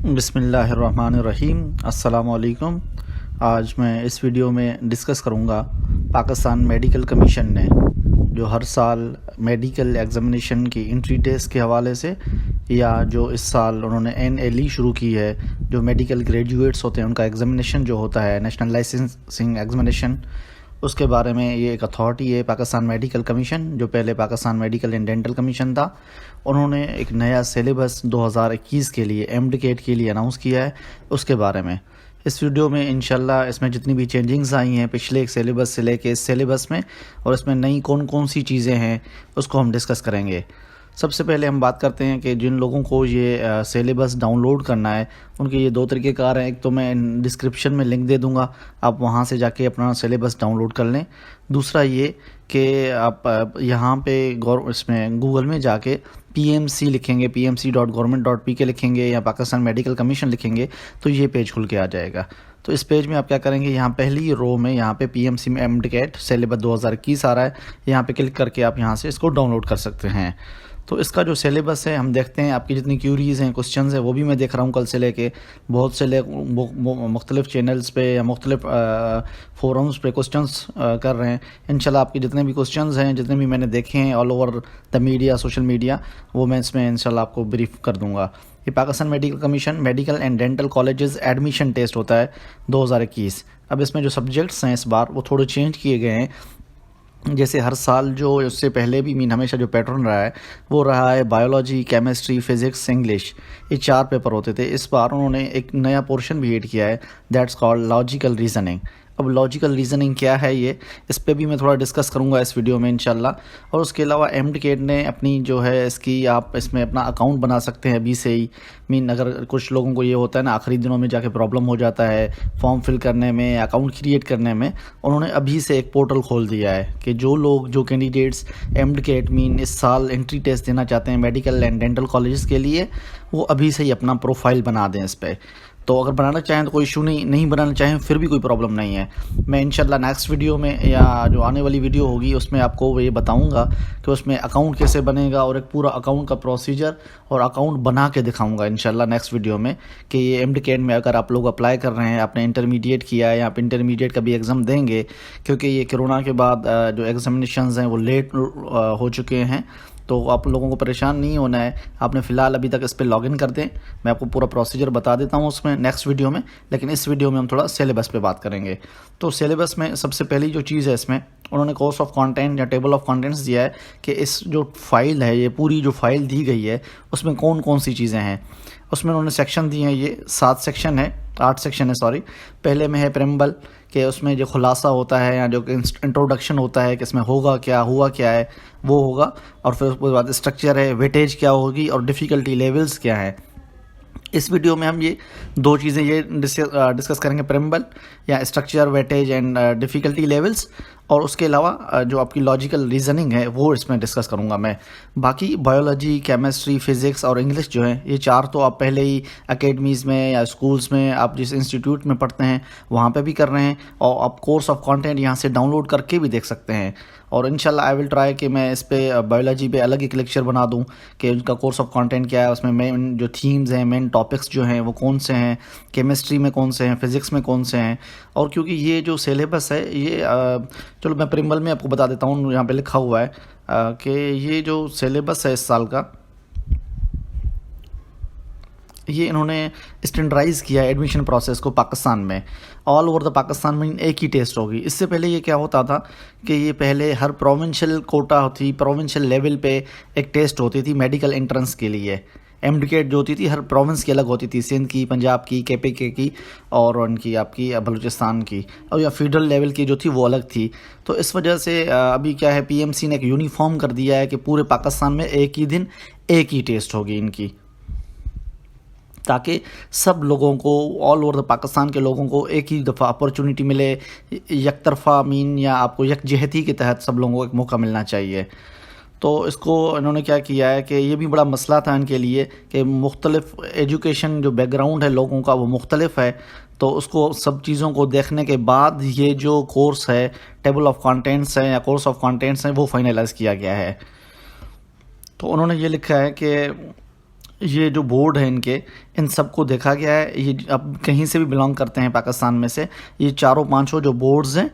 बिस्मिल्लाहिर्रहमानिर्रहीम। अस्सलामुअलैकुम। आज मैं इस वीडियो में डिस्कस करूंगा पाकिस्तान मेडिकल कमीशन ने जो हर साल मेडिकल एग्ज़ामिनेशन की एंट्री टेस्ट के हवाले से या जो इस साल उन्होंने NLE शुरू की है, जो मेडिकल ग्रेजुएट्स होते हैं उनका एग्ज़ामिनेशन जो होता है नेशनल लाइसेंसिंग एग्ज़ामिनेशन, उसके बारे में ये एक अथॉरिटी है पाकिस्तान मेडिकल कमीशन, जो पहले Pakistan medical and dental commission था। उन्होंने एक नया सिलेबस 2021 के लिए MDCAT के लिए अनाउंस किया है। उसके बारे में इस वीडियो में इंशाल्लाह इसमें जितनी भी चेंजिंग्स आई हैं पिछले एक सिलेबस से लेके इस सिलेबस में, और इसमें नई कौन कौन सी चीज़ें हैं उसको हम डिस्कस करेंगे। सबसे पहले हम बात करते हैं कि जिन लोगों को ये सिलेबस डाउनलोड करना है उनके ये दो तरीक़ेकार हैं। एक तो मैं डिस्क्रिप्शन में लिंक दे दूंगा, आप वहां से जाके अपना सिलेबस डाउनलोड कर लें। दूसरा ये कि आप यहाँ पे इसमें गूगल में जाके PMC लिखेंगे, pmc.government.pk लिखेंगे या पाकिस्तान मेडिकल कमीशन लिखेंगे तो ये पेज खुल के आ जाएगा। तो इस पेज में आप क्या करेंगे, यहाँ पहली रो में यहाँ पे PMC में MDCAT सिलेबस 2021 आ रहा है, यहाँ पे क्लिक करके आप यहाँ से इसको डाउनलोड कर सकते हैं। तो इसका जो सिलेबस है हम देखते हैं, आपकी जितनी क्यूरीज़ हैं, क्वेश्चंस हैं, वो भी मैं देख रहा हूँ कल से लेके बहुत से मुख्तलिफ़ चैनल्स पे या मुख्तलिफ़ फोरम्स पे क्वेश्चंस कर रहे हैं। इंशाल्लाह आपके जितने भी क्वेश्चंस हैं, जितने भी मैंने देखे हैं all over the media, social media, वो मैं इसमें इंशाल्लाह आपको ब्रीफ कर दूँगा। ये Pakistan medical commission medical and dental colleges admission test होता है 2021। अब इसमें जो सब्जेक्ट्स हैं इस बार वो थोड़े चेंज किए गए हैं। जैसे हर साल जो उससे पहले भी हमेशा जो पैटर्न रहा है वो रहा है बायोलॉजी, केमिस्ट्री, फिज़िक्स, इंग्लिश, ये 4 पेपर होते थे। इस बार उन्होंने एक नया पोर्शन भी ऐड किया है, दैट्स कॉल्ड लॉजिकल रीज़निंग। अब लॉजिकल रीज़निंग क्या है ये, इस पे भी मैं थोड़ा डिस्कस करूंगा इस वीडियो में इंशाल्लाह। और उसके अलावा MDCAT ने अपनी जो है इसकी आप इसमें अपना अकाउंट बना सकते हैं अभी से ही। अगर कुछ लोगों को ये होता है ना आखिरी दिनों में जाके प्रॉब्लम हो जाता है फॉर्म फिल करने में, अकाउंट क्रिएट करने में, उन्होंने अभी से एक पोर्टल खोल दिया है कि जो कैंडिडेट्स MDCAT इस साल एंट्री टेस्ट देना चाहते हैं मेडिकल एंड डेंटल कॉलेजेस के लिए, वो अभी से ही अपना प्रोफाइल बना दें इस पर। तो अगर बनाना चाहें तो कोई इशू नहीं बनाना चाहें फिर भी कोई प्रॉब्लम नहीं है। मैं इंशाल्लाह नेक्स्ट वीडियो में या जो आने वाली वीडियो होगी उसमें आपको ये बताऊंगा कि उसमें अकाउंट कैसे बनेगा और एक पूरा अकाउंट का प्रोसीजर और अकाउंट बना के दिखाऊंगा इंशाल्लाह नेक्स्ट वीडियो में कि ये MDCAT में अगर आप लोग अप्लाई कर रहे हैं, आपने इंटरमीडिएट किया है या आप इंटरमीडिएट का भी एग्ज़ाम देंगे, क्योंकि ये कोरोना के बाद जो एग्ज़ामिनेशंस हैं वो लेट हो चुके हैं, तो आप लोगों को परेशान नहीं होना है। आपने फ़िलहाल अभी तक इस पर लॉगिन कर दें, मैं आपको पूरा प्रोसीजर बता देता हूँ उसमें नेक्स्ट वीडियो में, लेकिन इस वीडियो में हम थोड़ा सिलेबस पे बात करेंगे। तो सिलेबस में सबसे पहली जो चीज़ है, इसमें उन्होंने कोर्स ऑफ कंटेंट या टेबल ऑफ कंटेंट्स दिया है कि इस जो फाइल है, ये पूरी जो फाइल दी गई है उसमें कौन कौन सी चीज़ें हैं। उसमें उन्होंने सेक्शन दिए हैं, ये 8 सेक्शन है सॉरी। पहले में है प्रेम्बल कि उसमें जो खुलासा होता है या जो इंट्रोडक्शन होता है कि इसमें होगा क्या, हुआ क्या है, वो होगा। और फिर उसके बाद स्ट्रक्चर है, वेटेज क्या होगी और डिफ़िकल्टी लेवल्स क्या है। इस वीडियो में हम ये दो चीज़ें ये डिस्कस करेंगे, प्रेम्बल या structure, weightage and difficulty levels, और उसके अलावा जो आपकी लॉजिकल रीज़निंग है वो इसमें डिस्कस करूंगा मैं। बाकी बायोलॉजी, केमिस्ट्री, फिज़िक्स और इंग्लिश जो है, ये 4 तो आप पहले ही एकेडमीज़ में या स्कूल्स में आप जिस इंस्टीट्यूट में पढ़ते हैं वहाँ पे भी कर रहे हैं, और आप कोर्स ऑफ कंटेंट यहाँ से डाउनलोड करके भी देख सकते हैं। और इंशाल्लाह आई विल ट्राई कि मैं इस पे बायोलॉजी पे अलग एक लेक्चर बना दूं कि उनका कोर्स ऑफ कंटेंट क्या है, उसमें मेन जो थीम्स हैं, मेन टॉपिक्स जो हैं वो कौन से हैं, केमिस्ट्री में कौन से हैं, फिज़िक्स में कौन से हैं। और क्योंकि ये जो सिलेबस है ये चलो मैं प्रिम्बल में आपको बता देता हूँ, यहाँ पे लिखा हुआ है कि ये जो सिलेबस है इस साल का, ये इन्होंने स्टैंडर्डाइज किया एडमिशन प्रोसेस को पाकिस्तान में, ऑल ओवर द पाकिस्तान में एक ही टेस्ट होगी। इससे पहले ये क्या होता था कि ये पहले हर प्रोविंशियल कोटा होती, प्रोविंशियल लेवल पे एक टेस्ट होती थी मेडिकल एंट्रेंस के लिए। MDCAT जो होती थी हर प्रोविंस की अलग होती थी, सिंध की, पंजाब की, KPK की और उनकी आपकी बलूचिस्तान की, और या फेडरल लेवल की जो थी वो अलग थी। तो इस वजह से अभी क्या है, PMC ने एक यूनिफॉर्म कर दिया है कि पूरे पाकिस्तान में एक ही दिन एक ही टेस्ट होगी इनकी, ताकि सब लोगों को, ऑल ओवर द पाकिस्तान के लोगों को एक ही दफ़ा अपॉर्चुनिटी मिले, यकतरफा या आपको यकजहती के तहत सब लोगों को एक मौका मिलना चाहिए। तो इसको इन्होंने क्या किया है कि ये भी बड़ा मसला था इनके लिए कि मुख्तलिफ एजुकेशन जो बैकग्राउंड है लोगों का वो मुख्तलिफ है, तो उसको सब चीज़ों को देखने के बाद ये जो कोर्स है, टेबल ऑफ कंटेंट्स हैं या कोर्स ऑफ कंटेंट्स हैं, वो फाइनलाइज़ किया गया है। तो उन्होंने ये लिखा है कि ये जो बोर्ड है इनके, इन सबको देखा गया है, ये अब कहीं से भी बिलोंग करते हैं पाकिस्तान में से, ये चारों पांचों जो बोर्ड्स हैं,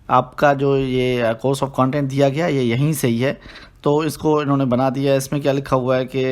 आपका जो ये कोर्स ऑफ कंटेंट दिया गया ये यहीं से ही है। तो इसको इन्होंने बना दिया है। इसमें क्या लिखा हुआ है कि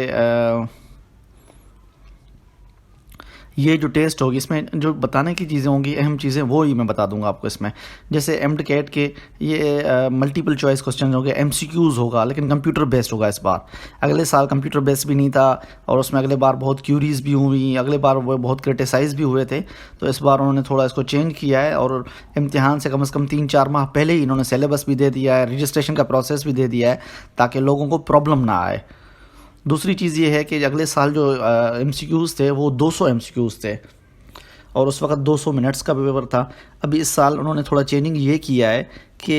ये जो टेस्ट होगी इसमें जो बताने की चीज़ें होंगी, अहम चीज़ें, वो ही मैं बता दूंगा आपको इसमें। जैसे एमडीकेट के ये मल्टीपल चॉइस क्वेश्चन होंगे, एमसीक्यूज़ होगा, लेकिन कंप्यूटर बेस्ड होगा इस बार। अगले साल कंप्यूटर बेस्ड भी नहीं था और उसमें अगले बार बहुत क्यूरीज भी हुई, अगले बार वो बहुत क्रिटिसाइज़ भी हुए थे। तो इस बार उन्होंने थोड़ा इसको चेंज किया है और इम्तिहान से कम 3-4 माह पहले ही इन्होंने सिलेबस भी दे दिया है, रजिस्ट्रेशन का प्रोसेस भी दे दिया है, ताकि लोगों को प्रॉब्लम ना आए। दूसरी चीज़ ये है कि अगले साल जो एमसीक्यूज़ थे वो 200 एमसीक्यूज़ थे और उस वक्त 200 मिनट्स का पेपर था। अभी इस साल उन्होंने थोड़ा चेंजिंग ये किया है कि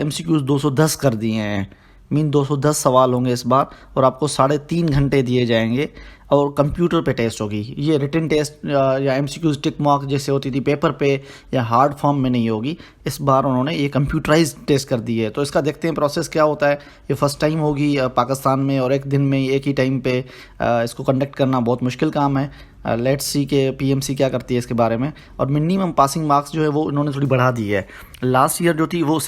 एमसीक्यूज़ 210 कर दिए हैं। 210 सवाल होंगे इस बार और आपको 3.5 घंटे दिए जाएंगे और कंप्यूटर पे टेस्ट होगी। ये रिटन टेस्ट या एमसीक्यूज़ टिक मार्क जैसे होती थी पेपर पे या हार्ड फॉर्म में नहीं होगी। इस बार उन्होंने ये कंप्यूटराइज टेस्ट कर दी है। तो इसका देखते हैं प्रोसेस क्या होता है। ये फर्स्ट टाइम होगी पाकिस्तान में और एक दिन में एक ही टाइम पे इसको कंडक्ट करना बहुत मुश्किल काम है। लेट्स सी के पीएमसी क्या करती है इसके बारे में। और मिनिमम पासिंग मार्क्स जो है वो इन्होंने थोड़ी बढ़ा दी है। लास्ट ईयर जो थी वो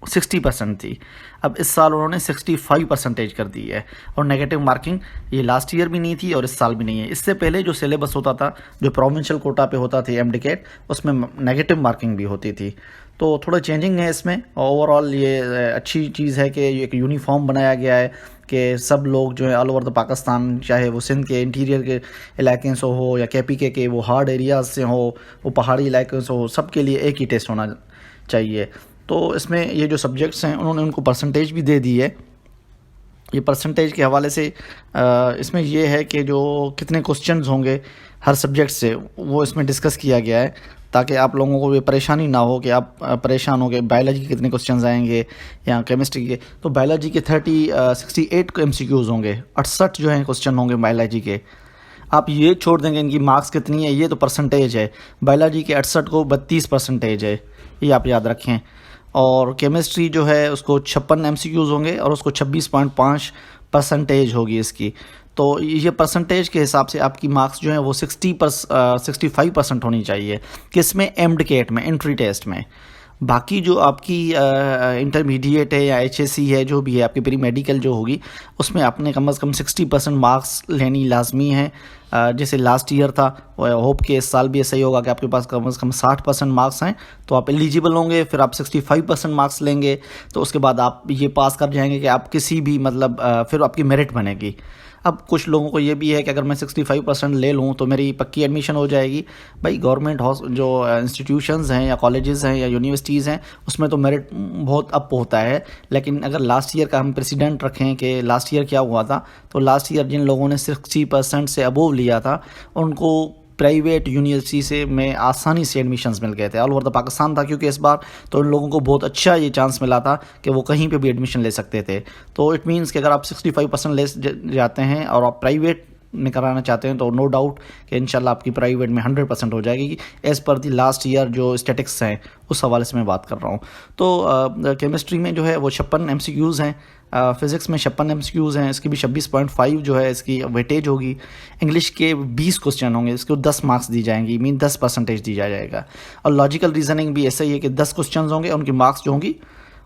60% थी, अब इस साल उन्होंने 65% कर दी है। और नेगेटिव मार्किंग ये लास्ट ईयर भी नहीं थी और इस साल भी नहीं है। इससे पहले जो सिलेबस होता था, जो प्रोविंशियल कोटा पे होता थी एमडीकेट, उसमें नेगेटिव मार्किंग भी होती थी। तो थोड़ा चेंजिंग है इसमें। ओवरऑल ये अच्छी चीज़ है कि एक यूनिफॉर्म बनाया गया है कि सब लोग जो है ऑल ओवर द पाकिस्तान, चाहे वो सिंध के इंटीरियर के इलाके से हो या केपी के वो हार्ड एरियाज से हो, वो पहाड़ी इलाके से हो, सबके लिए एक ही टेस्ट होना चाहिए। तो इसमें ये जो सब्जेक्ट्स हैं उन्होंने उनको परसेंटेज भी दे दी है। ये परसेंटेज के हवाले से इसमें ये है कि जो कितने क्वेश्चंस होंगे हर सब्जेक्ट से वो इसमें डिस्कस किया गया है, ताकि आप लोगों को ये परेशानी ना हो कि आप परेशान हो गए बायोलॉजी के कितने क्वेश्चंस आएंगे या केमिस्ट्री के। तो बायोलॉजी के 68 एमसीक्यूज़ होंगे, 68 जो हैं क्वेश्चन होंगे बायोलॉजी के। आप ये छोड़ देंगे इनकी मार्क्स कितनी है, ये तो परसेंटेज है। बायोलॉजी के 68 को 32% है, ये आप याद रखें। और केमिस्ट्री जो है उसको 56 एमसीक्यूज़ होंगे और उसको 26.5% होगी इसकी। तो ये परसेंटेज के हिसाब से आपकी मार्क्स जो है वो 65% होनी चाहिए। किस में? एमडीकेट में, एंट्री टेस्ट में। बाकी जो आपकी इंटरमीडिएट है या एचएससी है, जो भी है आपकी प्री मेडिकल जो होगी, उसमें आपने कम से कम 60% मार्क्स लेनी लाजमी है। जैसे लास्ट ईयर था, होप के इस साल भी ऐसा ही होगा कि आपके पास कम से कम 60% मार्क्स हैं तो आप एलिजिबल होंगे। फिर आप 65% मार्क्स लेंगे तो उसके बाद आप ये पास कर जाएंगे कि आप किसी भी फिर आपकी मेरिट बनेगी। अब कुछ लोगों को ये भी है कि अगर मैं 65% ले लूँ तो मेरी पक्की एडमिशन हो जाएगी। भाई गवर्नमेंट जो इंस्टीट्यूशंस हैं या कॉलेजेस हैं या यूनिवर्सिटीज़ हैं उसमें तो मेरिट बहुत अप होता है। लेकिन अगर लास्ट ईयर का हम प्रेसिडेंट रखें कि लास्ट ईयर क्या हुआ था, तो लास्ट ईयर जिन लोगों ने 60% से अबोव लिया था उनको प्राइवेट यूनिवर्सिटी से में आसानी से एडमिशन्स मिल गए थे। ऑल ओवर द पाकिस्तान था क्योंकि इस बार, तो उन लोगों को बहुत अच्छा ये चांस मिला था कि वो कहीं पे भी एडमिशन ले सकते थे। तो इट मीन्स कि अगर आप 65% ले जाते हैं और आप प्राइवेट में कराना चाहते हैं तो नो डाउट कि इंशाल्लाह आपकी प्राइवेट में 100% हो जाएगी। एज़ पर दी लास्ट ईयर जो स्टैटिक्स हैं उस हवाले से मैं बात कर रहा हूँ। तो केमिस्ट्री में जो है वो 56 एमसीक्यूज़ हैं, फिज़िक्स में 56 एमसीक्यूज़ हैं, इसकी भी 26.5 जो है इसकी वेटेज होगी। इंग्लिश के 20 क्वेश्चन होंगे, इसको 10 मार्क्स दी जाएंगी, 10% दिया जाएगा। और लॉजिकल रीजनिंग भी ऐसा ही है कि 10 क्वेश्चन होंगे, उनकी मार्क्स जो होंगी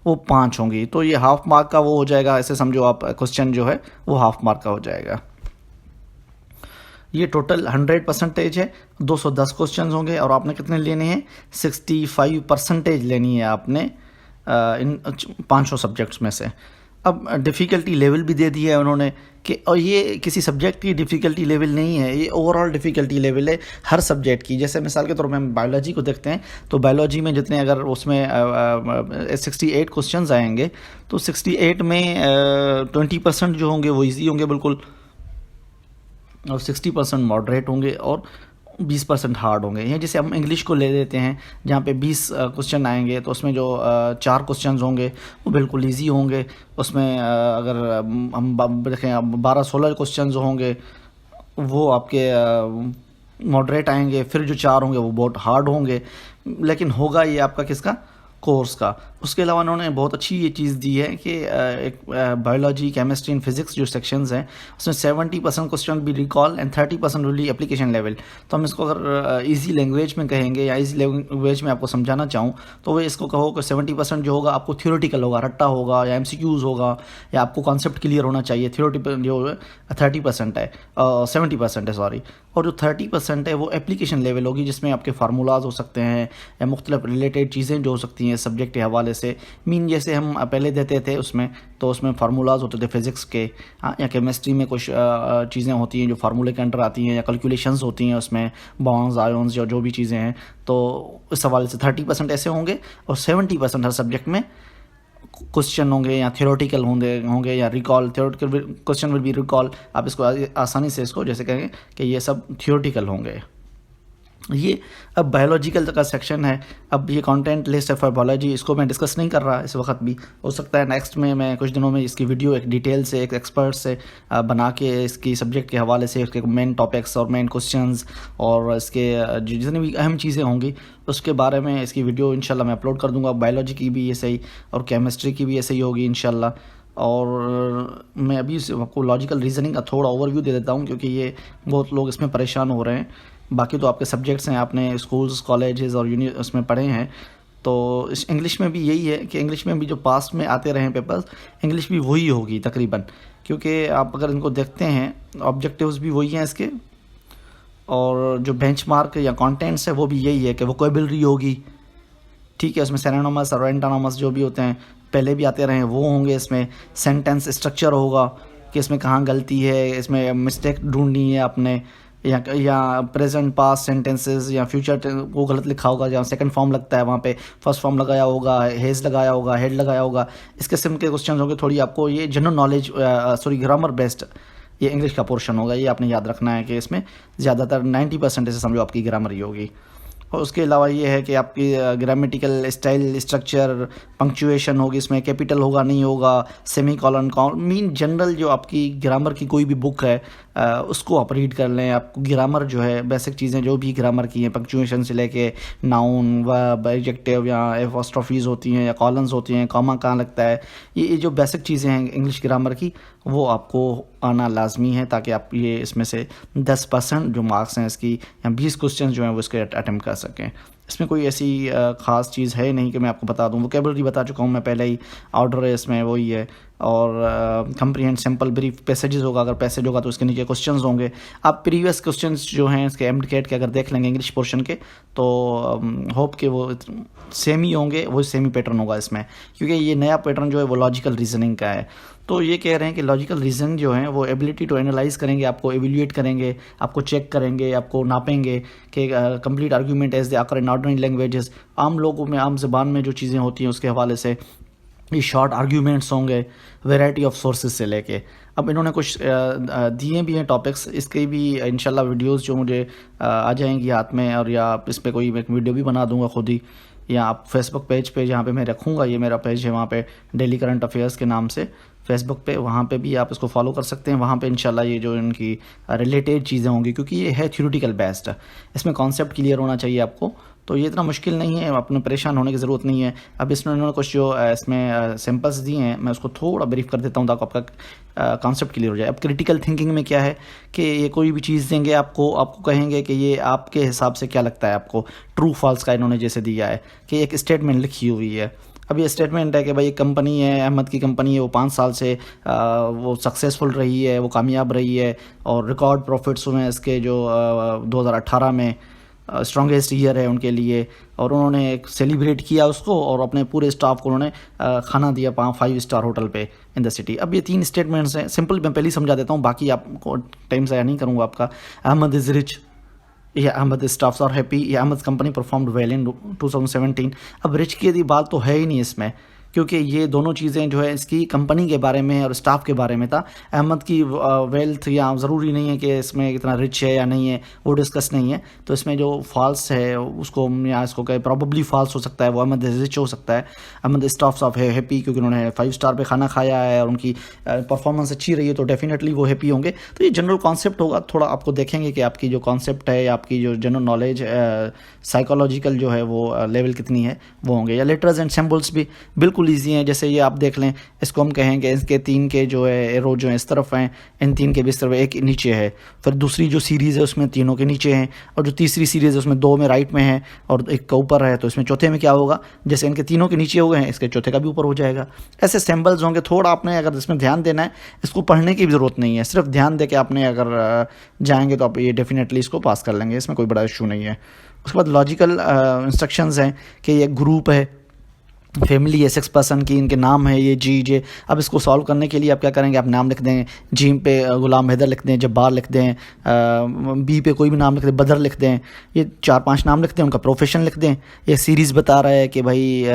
वो 5 होंगी। तो ये हाफ मार्क का वो हो जाएगा, ऐसे समझो आप क्वेश्चन जो है वो हाफ मार्क का हो जाएगा। ये टोटल 100% है, 210 क्वेश्चन होंगे और आपने कितने लेने हैं? 65% लेनी है आपने इन 500 सब्जेक्ट्स में से। अब डिफ़िकल्टी लेवल भी दे दिया है उन्होंने कि, और ये किसी सब्जेक्ट की डिफ़िकल्टी लेवल नहीं है, ये ओवरऑल डिफ़िकल्टी लेवल है हर सब्जेक्ट की। जैसे मिसाल के तौर पर हम बायोलॉजी को देखते हैं तो बायोलॉजी में जितने अगर उसमें 68 क्वेश्चंस आएंगे तो 68 में 20% जो होंगे वो ईजी होंगे बिल्कुल, और 60% मॉडरेट होंगे और 20% हार्ड होंगे। ये जैसे हम इंग्लिश को ले लेते हैं जहाँ पे 20 क्वेश्चन आएंगे तो उसमें जो 4 क्वेश्चन होंगे वो बिल्कुल इजी होंगे। उसमें अगर हम देखें 12-16 क्वेश्चन होंगे वो आपके मॉडरेट आएंगे, फिर जो 4 होंगे वो बहुत हार्ड होंगे। लेकिन होगा ये आपका किसका? कोर्स का। उसके अलावा उन्होंने बहुत अच्छी ये चीज़ दी है कि एक बायोलॉजी, केमिस्ट्री एंड फिजिक्स जो सेक्शंस हैं उसमें 70% क्वेश्चन भी recall and 30% will be application level. तो हम इसको अगर इजी लैंग्वेज में कहेंगे या इजी लैंग्वेज में आपको समझाना चाहूँ तो वो इसको कहो कि 70% जो होगा आपको थियोरेटिकल होगा, रट्टा होगा या MCQs होगा या आपको कॉन्सेप्ट क्लियर होना चाहिए। थियोरेटिकल जो 30% है, 70% है सॉरी, और जो 30% है वो एप्लीकेशन लेवल होगी जिसमें आपके फार्मूलाज हो सकते हैं या मुख्तलिफ रिलेटेड चीज़ें जो हो सकती हैं सब्जेक्ट के हवाले से। मीन जैसे हम पहले देते थे उसमें, तो उसमें फार्मूलाज होते थे फिज़िक्स के, या केमिस्ट्री में कुछ चीज़ें होती हैं जो फार्मूले के अंडर आती हैं या कैलकुलेशंस होती हैं उसमें, बॉन्ड्स, आयोन्स या जो भी चीज़ें हैं। तो इस हवाले से 30% ऐसे होंगे और 70% हर सब्जेक्ट में क्वेश्चन होंगे या थियोरेटिकल होंगे या recall. Theoretical question will be recall. आप इसको आसानी से इसको जैसे कहेंगे कि ये सब थियोरेटिकल होंगे। ये अब बायोलॉजिकल का सेक्शन है। अब ये कंटेंट लिस्ट है फॉर बायोलॉजी, इसको मैं डिस्कस नहीं कर रहा इस वक्त भी, हो सकता है नेक्स्ट में मैं कुछ दिनों में इसकी वीडियो एक डिटेल से एक एक्सपर्ट से बना के इसकी सब्जेक्ट के हवाले से इसके मेन टॉपिक्स और मेन क्वेश्चंस और इसके जितनी भी अहम चीज़ें होंगी उसके बारे में इसकी वीडियो इंशाल्लाह मैं अपलोड कर दूँगा। बायोलॉजी की भी ऐसे ही और केमिस्ट्री की भी ऐसे ही होगी इंशाल्लाह। और मैं अभी आपको लॉजिकल रीजनिंग का थोड़ा ओवरव्यू दे देता हूँ क्योंकि ये बहुत लोग इसमें परेशान हो रहे हैं। बाकी तो आपके सब्जेक्ट्स हैं, आपने स्कूल्स, कॉलेजेस और उसमें पढ़े हैं। तो इस इंग्लिश में भी यही है कि इंग्लिश में भी जो पास्ट में आते रहे हैं पेपर्स, इंग्लिश भी वही होगी तकरीबन, क्योंकि आप अगर इनको देखते हैं ऑब्जेक्टिव्स भी वही हैं इसके, और जो बेंचमार्क या कंटेंट्स है वो भी यही है कि वोकैबुलरी होगी, ठीक है। उसमें सिनोनिमस और एंटोनिमस जो भी होते हैं पहले भी आते रहे हैं वो होंगे। इसमें सेंटेंस स्ट्रक्चर होगा कि इसमें कहाँ गलती है, इसमें मिस्टेक ढूंढनी है आपने, या प्रेजेंट पास्ट सेंटेंसेस या फ्यूचर वो गलत लिखा होगा, जहाँ सेकंड फॉर्म लगता है वहाँ पे फर्स्ट फॉर्म लगाया होगा, हेज लगाया होगा, हेड लगाया होगा। इस किस्म के क्वेश्चन होंगे। थोड़ी आपको ये जनरल नॉलेज ग्रामर बेस्ड ये इंग्लिश का पोर्शन होगा। ये आपने याद रखना है कि इसमें ज़्यादातर 90% से समझो आपकी ग्रामर ही होगी। और उसके अलावा ये है कि आपकी ग्रामेटिकल स्टाइल, स्ट्रक्चर, पंक्चुएशन होगी, इसमें कैपिटल होगा नहीं होगा, सेमी कॉलन, मीन जनरल जो आपकी ग्रामर की कोई भी बुक है उसको आप रीड कर लें। आपको ग्रामर जो है बेसिक चीज़ें जो भी ग्रामर की हैं, पंक्चुएशन से लेके नाउन व एडजेक्टिव या एपोस्ट्रोफीज होती हैं या कॉलन्स होती हैं, कॉमा कहाँ लगता है, ये जो बेसिक चीज़ें हैं इंग्लिश ग्रामर की वो आपको आना लाजमी है ताकि आप ये इसमें से 10% जो मार्क्स हैं इसकी या 20 क्वेश्चन जो हैं वो इसके अटैम्प्ट कर सकें। इसमें कोई ऐसी ख़ास चीज़ है नहीं कि मैं आपको बता दूं। वोकैबुलरी बता चुका हूं मैं पहले ही, ऑर्डर है इसमें वही है, और कंप्रीहेंड, सिंपल, ब्रीफ, पैसेजेस होगा। अगर पैसेज होगा तो उसके नीचे क्वेश्चंस होंगे। आप प्रीवियस क्वेश्चंस जो हैं इसके एमडीकेट के अगर देख लेंगे इंग्लिश पोर्शन के तो होप के वो सेम ही होंगे, वही सेम ही पैटर्न होगा इसमें, क्योंकि ये नया पैटर्न जो है वो लॉजिकल रीजनिंग का है। तो ये कह रहे हैं कि लॉजिकल रीजनिंग जो है वो एबिलिटी टू एनालाइज करेंगे, आपको एवेल्यूएट करेंगे, आपको चेक करेंगे, आपको नापेंगे कि कंप्लीट आर्गूमेंट एज दे आकर इन ऑर्डिनरी लैंग्वेजेस, आम लोगों में, आम ज़बान में जो चीज़ें होती हैं उसके हवाले से ये शॉर्ट आर्ग्यूमेंट्स होंगे, वैरायटी ऑफ सोर्सेज से लेके। अब इन्होंने कुछ दिए भी हैं टॉपिक्स, इसके भी इंशाल्लाह वीडियोस जो मुझे आ जाएंगी हाथ में, और या इस पर कोई एक वीडियो भी बना दूंगा खुद ही, या आप फेसबुक पेज पे जहाँ पे मैं रखूँगा, ये मेरा पेज है वहाँ पे डेली करंट अफेयर्स के नाम से फेसबुक पे, वहाँ पे भी आप इसको फॉलो कर सकते हैं। वहाँ पे इंशाल्लाह ये जो इनकी रिलेटेड चीज़ें होंगी, क्योंकि ये है थ्योरेटिकल बेस्ड, इसमें कॉन्सेप्ट क्लियर होना चाहिए आपको, तो ये इतना मुश्किल नहीं है, अपने परेशान होने की ज़रूरत नहीं है। अब इसमें इन्होंने कुछ जो इसमें सैम्पल्स दिए हैं मैं उसको थोड़ा ब्रीफ कर देता हूँ ताकि आपका कॉन्सेप्ट क्लियर हो जाए। अब क्रिटिकल थिंकिंग में क्या है कि ये कोई भी चीज़ देंगे आपको कहेंगे कि ये आपके हिसाब से क्या लगता है आपको, ट्रू फॉल्स का इन्होंने जैसे दिया है कि एक स्टेटमेंट लिखी हुई है। अब ये स्टेटमेंट है कि भाई एक कंपनी है, अहमद की कंपनी है, वो 5 साल से वो सक्सेसफुल रही है, वो कामयाब रही है, और रिकॉर्ड प्रॉफिट्स हुए हैं इसके जो 2018 में स्ट्रॉन्गेस्ट ईयर है उनके लिए, और उन्होंने एक सेलिब्रेट किया उसको, और अपने पूरे स्टाफ को उन्होंने खाना दिया 5 स्टार होटल पे इन द सिटी। अब ये 3 स्टेटमेंट्स हैं, सिंपल मैं पहले ही समझा देता हूँ, बाकी आपको टाइम ज़ाया नहीं करूँगा आपका। अहमद इज़ रिच, या अहमद स्टाफ्स आर हैप्पी, या Ahmed company performed well in 2017। अब रिच की यदि बात तो है ही नहीं इसमें, क्योंकि ये दोनों चीज़ें जो है इसकी कंपनी के बारे में और स्टाफ के बारे में था। अहमद की वेल्थ या ज़रूरी नहीं है कि इसमें इतना रिच है या नहीं है, वो डिस्कस नहीं है। तो इसमें जो फॉल्स है उसको या इसको कहे प्रॉबली फॉल्स हो सकता है, वो अहमद रिच हो सकता है। अहमद स्टाफ ऑफ है हैप्पी क्योंकि उन्होंने 5 स्टार पे खाना खाया है और उनकी परफॉर्मेंस अच्छी रही है, तो डेफिनेटली वो हैप्पी होंगे। तो ये जनरल कॉन्सेप्ट होगा, थोड़ा आपको देखेंगे कि आपकी जो कॉन्सेप्ट है या आपकी जो जनरल नॉलेज साइकोलॉजिकल जो है वो लेवल कितनी है वो होंगे। या लेटर्स एंड सिंबल्स भी बिल्कुल ईजी हैं। जैसे ये आप देख लें, इसको हम कहेंगे इसके 3 के जो है एरो जो है इस तरफ हैं, इन 3 के भी इस तरफ एक नीचे है। फिर दूसरी जो सीरीज़ है उसमें तीनों के नीचे हैं, और जो तीसरी सीरीज़ है उसमें 2 में राइट में है और एक का ऊपर है। तो इसमें चौथे में क्या होगा, जैसे इनके तीनों के नीचे हो गए हैं, इसके चौथे का भी ऊपर हो जाएगा। ऐसे सिंबल्स होंगे। थोड़ा आपने अगर इसमें ध्यान देना है, इसको पढ़ने की भी ज़रूरत नहीं है, सिर्फ ध्यान दे के आपने अगर जाएंगे तो आप ये डेफिनेटली इसको पास कर लेंगे, इसमें कोई बड़ा इशू नहीं है। उसके बाद लॉजिकल इंस्ट्रक्शंस हैं कि ये ग्रुप है, फैमिली है 6 पर्सन की, इनके नाम है ये जी जे। अब इसको सॉल्व करने के लिए आप क्या करेंगे, आप नाम लिख दें। जीम पे गुलाम हैदर लिख दें, जब्बार लिख दें, बी पे कोई भी नाम लिख दें, बदर लिख दें। ये 4-5 नाम लिख दें, उनका प्रोफेशन लिख दें। ये सीरीज़ बता रहा है कि भाई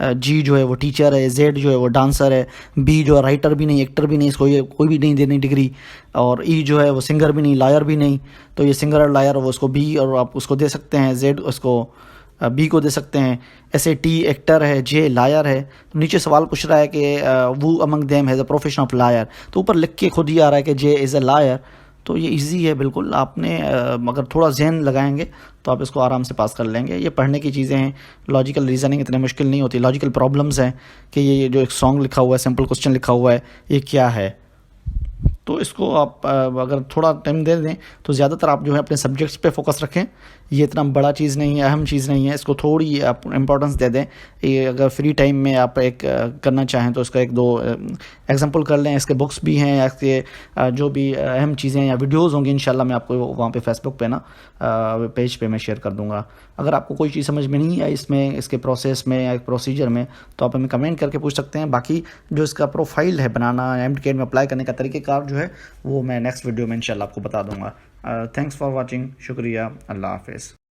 जी जो है वो टीचर है, जेड जो है वो डांसर है, बी जो है राइटर भी नहीं, एक्टर भी नहीं, इसको ये कोई भी नहीं देनी डिग्री, और ई जो है वो सिंगर भी नहीं, लायर भी नहीं। तो ये सिंगर और लायर वो उसको बी और आप उसको दे सकते हैं, जेड उसको बी को दे सकते हैं। ऐसे टी एक्टर है, जे लायर है। तो नीचे सवाल पूछ रहा है कि वो among them has a profession of liar, तो ऊपर लिख के खुद ही आ रहा है कि जे इज़ अ लायर। तो ये इजी है बिल्कुल। आपने अगर थोड़ा जहन लगाएंगे तो आप इसको आराम से पास कर लेंगे। ये पढ़ने की चीज़ें हैं, लॉजिकल रीजनिंग इतने मुश्किल नहीं होती। लॉजिकल प्रॉब्लम्स हैं कि ये जो एक सॉन्ग लिखा हुआ है, सिंपल क्वेश्चन लिखा हुआ है, ये क्या है। तो इसको आप अगर थोड़ा टाइम दे दें तो ज़्यादातर आप जो है अपने सब्जेक्ट्स पे फोकस रखें। ये इतना बड़ा चीज़ नहीं है, अहम चीज़ नहीं है, इसको थोड़ी आप इम्पोर्टेंस दे दें। ये अगर फ्री टाइम में आप एक करना चाहें तो इसका 1-2 एग्जांपल कर लें। इसके बुक्स भी हैं, इसके जो भी अहम चीज़ें या वीडियोज़ होंगी इंशाल्लाह मैं आपको वहाँ पे फेसबुक पे ना पेज पे मैं शेयर कर दूँगा। अगर आपको कोई चीज़ समझ में नहीं आई इसमें, इसके प्रोसेस में या प्रोसीजर में, तो आप हमें कमेंट करके पूछ सकते हैं। बाकी जो इसका प्रोफाइल है बनाना, एमटीकेट में अप्लाई करने का तरीक़ेकार जो है वो मैं नेक्स्ट वीडियो में इंशाल्लाह आपको बता दूँगा। थैंक्स फॉर वॉचिंग, शुक्रिया, अल्लाह हाफ़िज़।